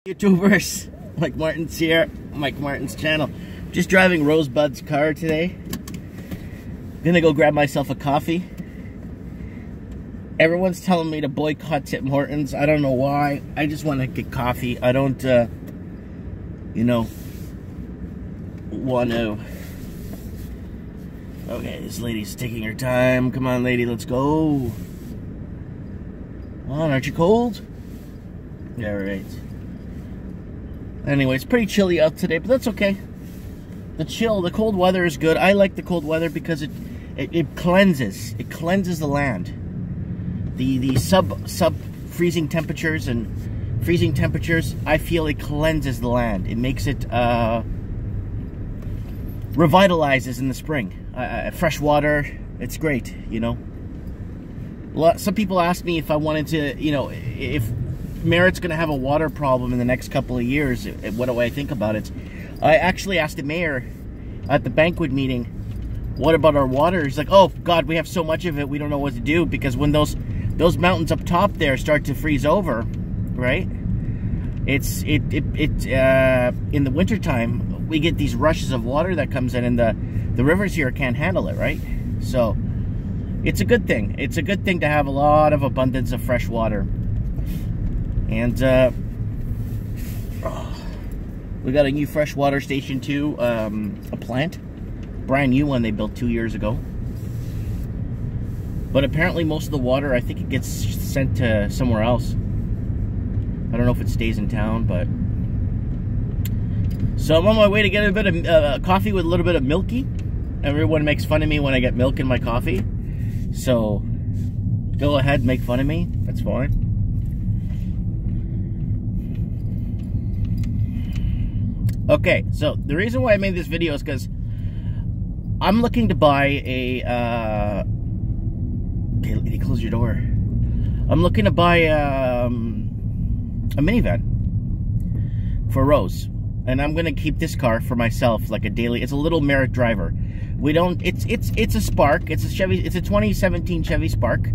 YouTubers, Mike Martin's here, Mike Martin's channel. Just driving Rosebud's car today. Gonna go grab myself a coffee. Everyone's telling me to boycott Tim Hortons. I don't know why. I just want to get coffee. I don't, want to. Okay, this lady's taking her time. Come on, lady, let's go. Come on, aren't you cold? Yeah, right. Anyway, it's pretty chilly out today, but that's okay. The cold weather is good. I like the cold weather because it cleanses. It cleanses the land. The sub freezing temperatures and freezing temperatures, I feel it cleanses the land. It makes it revitalizes in the spring. Fresh water, it's great, you know. Some people ask me if I wanted to, if Merritt's going to have a water problem in the next couple of years, what do I think about it? I actually asked the mayor at the banquet meeting, what about our water? He's like, oh God, we have so much of it, we don't know what to do, because when those mountains up top there start to freeze over, right? In the wintertime, we get these rushes of water that comes in, and the rivers here can't handle it, right? So it's a good thing. It's a good thing to have a lot of abundance of fresh water. And we got a new freshwater station too, a plant, brand new one they built 2 years ago. But apparently most of the water, I think it gets sent to somewhere else. I don't know if it stays in town, but... So I'm on my way to get a bit of coffee with a little bit of milky. Everyone makes fun of me when I get milk in my coffee. So go ahead, make fun of me, that's fine. Okay, so the reason why I made this video is because I'm looking to buy a, okay, lady, close your door. I'm looking to buy a minivan for Rose. And I'm gonna keep this car for myself, like a daily, it's a little Merit driver. We don't, it's a Spark, it's a Chevy, it's a 2017 Chevy Spark.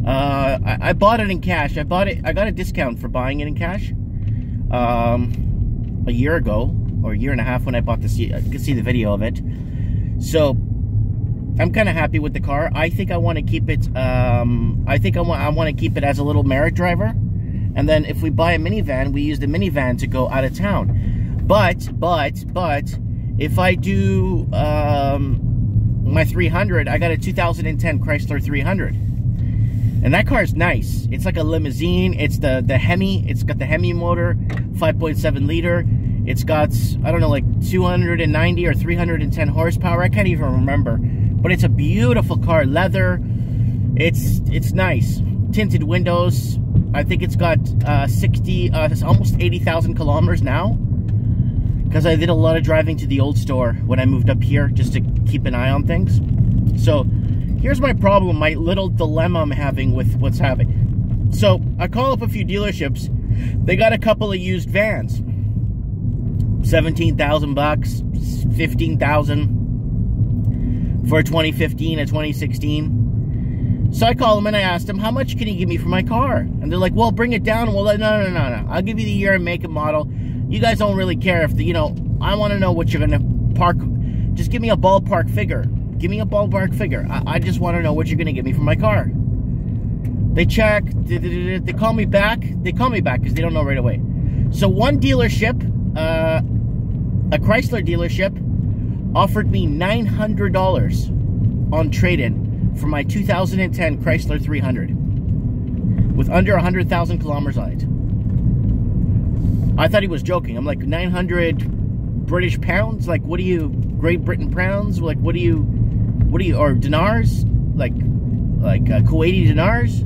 I bought it in cash. I got a discount for buying it in cash. A year ago, or a year and a half, when I bought this, you can see the video of it. So I'm kind of happy with the car. I think I want to keep it. I want to keep it as a little Merit driver, and then if we buy a minivan, we use the minivan to go out of town. But if I do my 300, I got a 2010 Chrysler 300. And that car is nice. It's like a limousine. It's the Hemi. It's got the Hemi motor, 5.7 liter. It's got, I don't know, like 290 or 310 horsepower. I can't even remember. But it's a beautiful car. Leather. It's nice. Tinted windows. I think it's got almost 80,000 kilometers now. Because I did a lot of driving to the old store when I moved up here, just to keep an eye on things. So here's my problem, my little dilemma I'm having with what's happening. So I call up a few dealerships. They got a couple of used vans. 17,000 bucks, 15,000 for a 2015, a 2016. So I call them and I asked them, how much can you give me for my car? And they're like, well, bring it down. Well, no. I'll give you the year and make and model. You guys don't really care if I want to know what you're going to park. Just give me a ballpark figure. Give me a ballpark figure. I just want to know what you're going to give me for my car. They check. They call me back. They call me back because they don't know right away. So one dealership, a Chrysler dealership, offered me $900 on trade-in for my 2010 Chrysler 300 with under 100,000 kilometers on it. I thought he was joking. I'm like, 900 British pounds? Like, what are you, Great Britain pounds? Like, what are you, or dinars? Like Kuwaiti dinars?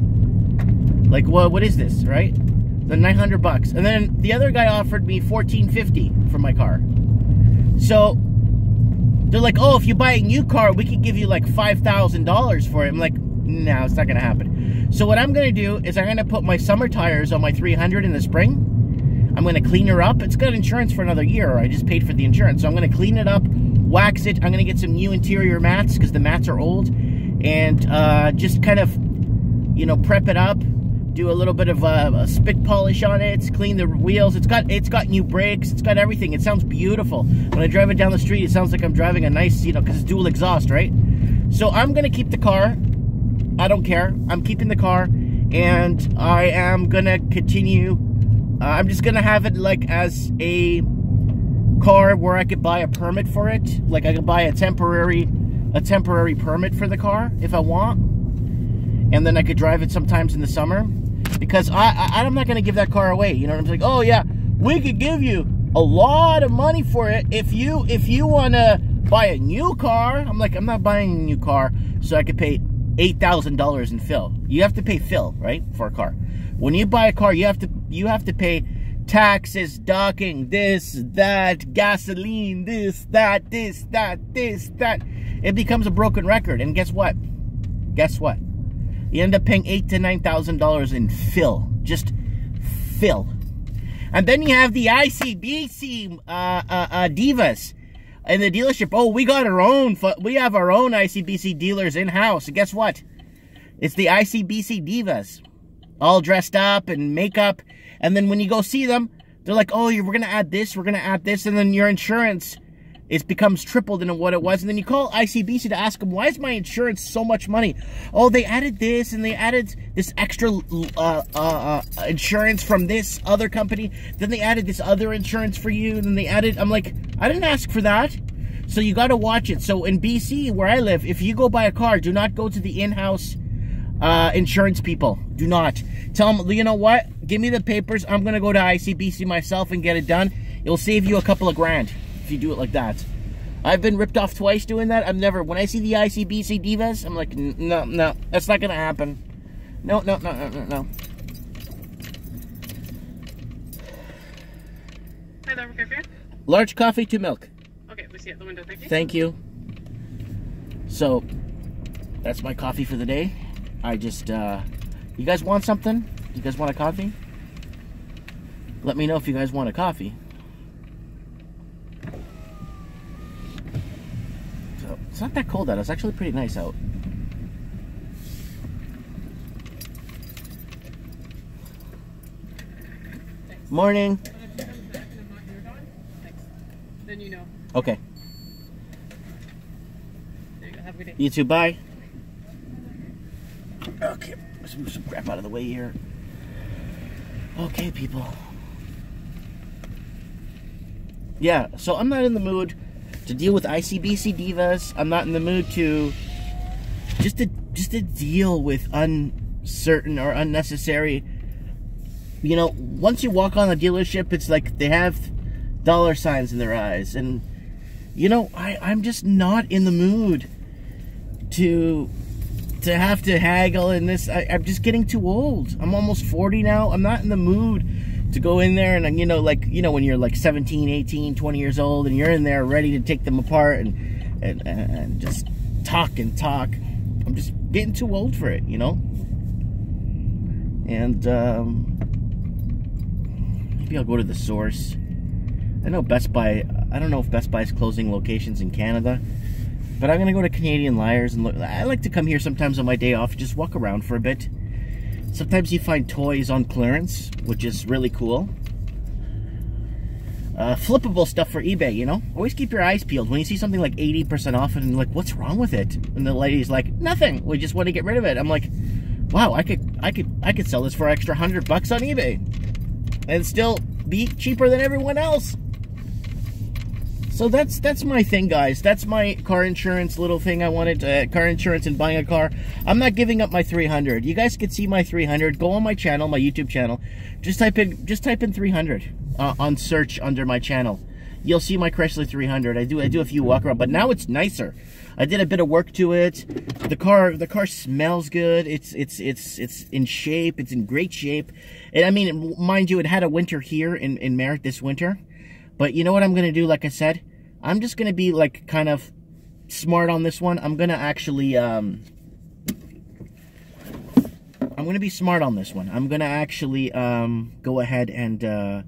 Like, what is this, right? The 900 bucks. And then the other guy offered me $1,450 for my car. So they're like, oh, if you buy a new car, we could give you like $5,000 for it. I'm like, no, it's not gonna happen. So what I'm gonna do is I'm gonna put my summer tires on my 300 in the spring. I'm gonna clean her up. It's got insurance for another year. I just paid for the insurance. So I'm gonna clean it up, wax it. I'm gonna get some new interior mats because the mats are old, and just kind of, prep it up, do a little bit of a spit polish on it, clean the wheels. It's got new brakes. It's got everything. It sounds beautiful. When I drive it down the street, it sounds like I'm driving a nice, you know, because it's dual exhaust, right? So I'm going to keep the car. I don't care. I'm keeping the car, and I am going to continue. I'm just going to have it like as a car where I could buy a permit for it. Like I could buy a temporary permit for the car if I want. And then I could drive it sometimes in the summer. Because I'm not going to give that car away. You know what I'm saying? Oh, yeah, we could give you a lot of money for it if you want to buy a new car. I'm like, I'm not buying a new car so I could pay $8,000 in fill. You have to pay fill, right, for a car. When you buy a car, you have to pay taxes, docking, this, that, gasoline, this, that. It becomes a broken record. And guess what? You end up paying $8,000 to $9,000 in fill. Just fill. And then you have the ICBC divas in the dealership. Oh, we have our own ICBC dealers in-house. And guess what? It's the ICBC divas. All dressed up and makeup. And then when you go see them, they're like, oh, we're going to add this, we're going to add this. And then your insurance, it becomes tripled in what it was. And then you call ICBC to ask them, why is my insurance so much money? Oh, they added this, and they added this extra insurance from this other company. Then they added this other insurance for you. And then they added, I'm like, I didn't ask for that. So you got to watch it. So in BC, where I live, if you go buy a car, do not go to the in-house insurance people. Do not. Tell them, you know what? Give me the papers. I'm going to go to ICBC myself and get it done. It'll save you a couple of grand if you do it like that. I've been ripped off twice doing that. When I see the ICBC divas, I'm like, no, that's not going to happen. No. Hi there, okay for you? Large coffee, 2 milk. Okay, we see you at the window, thank you. Thank you. So, that's my coffee for the day. I just, you guys want something? You guys want a coffee? Let me know if you guys want a coffee. So, it's not that cold out. It's actually pretty nice out. Thanks. Morning. Then you know. Okay. There you go. Have a good day. You too. Bye. Okay. Let's move some crap out of the way here. Okay, people. Yeah, so I'm not in the mood to deal with ICBC divas. I'm not in the mood to just to deal with uncertain or unnecessary. You know, once you walk on a dealership, it's like they have dollar signs in their eyes, and you know, I'm just not in the mood to have to haggle in this. I'm just getting too old. I'm almost 40 now. I'm not in the mood to go in there and, you know, like, you know, when you're like 17, 18, 20 years old and you're in there ready to take them apart and just talk and talk. I'm just getting too old for it, you know? And maybe I'll go to the Source. I know Best Buy, I don't know if Best Buy is closing locations in Canada, but I'm going to go to Canadian Liars and look. I like to come here sometimes on my day off, just walk around for a bit. Sometimes you find toys on clearance, which is really cool. Flippable stuff for eBay, you know? Always keep your eyes peeled. When you see something like 80% off and like, what's wrong with it? And the lady's like, nothing. We just want to get rid of it. I'm like, wow, I could sell this for extra $100 on eBay and still be cheaper than everyone else. So that's my thing, guys. That's my car insurance little thing I wanted. Car insurance and buying a car. I'm not giving up my 300. You guys can see my 300. Go on my channel, my YouTube channel. Just type in 300 on search under my channel. You'll see my Chrysler 300. I do a few walk around, but now it's nicer. I did a bit of work to it. The car smells good. It's in shape. It's in great shape. And I mean, mind you, it had a winter here in Merritt this winter. But you know what I'm going to do, like I said? I'm just going to be, like, kind of smart on this one. I'm going to actually, I'm going to be smart on this one. I'm going to actually go ahead and, I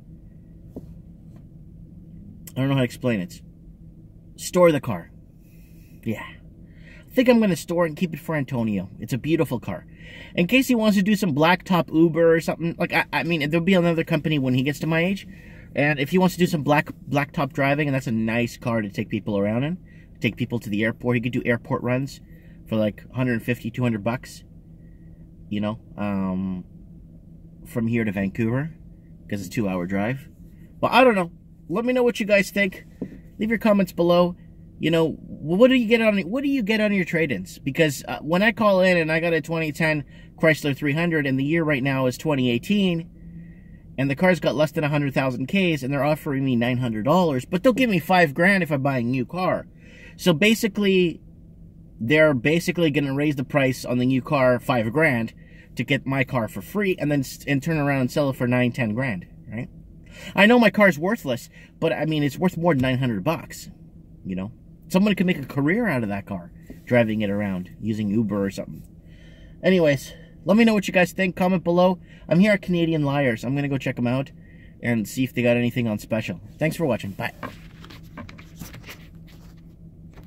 don't know how to explain it. Store the car. Yeah. I think I'm going to store it and keep it for Antonio. It's a beautiful car. In case he wants to do some blacktop Uber or something, like, I mean, there'll be another company when he gets to my age. And if he wants to do some blacktop driving, and that's a nice car to take people around in, take people to the airport. He could do airport runs for like 150, 200 bucks, you know, from here to Vancouver, because it's a 2-hour drive. But I don't know. Let me know what you guys think. Leave your comments below. You know, what do you get on your trade-ins? Because when I call in and I got a 2010 Chrysler 300, and the year right now is 2018, and the car's got less than 100,000 Ks, and they're offering me $900, but they'll give me $5,000 if I buy a new car. So basically, they're basically going to raise the price on the new car $5,000 to get my car for free, and then turn around and sell it for $9,000-10,000, right? I know my car's worthless, but I mean, it's worth more than 900 bucks, you know? Someone could make a career out of that car, driving it around, using Uber or something. Anyways, let me know what you guys think. Comment below. I'm here at Canadian Liars. I'm going to go check them out and see if they got anything on special. Thanks for watching. Bye.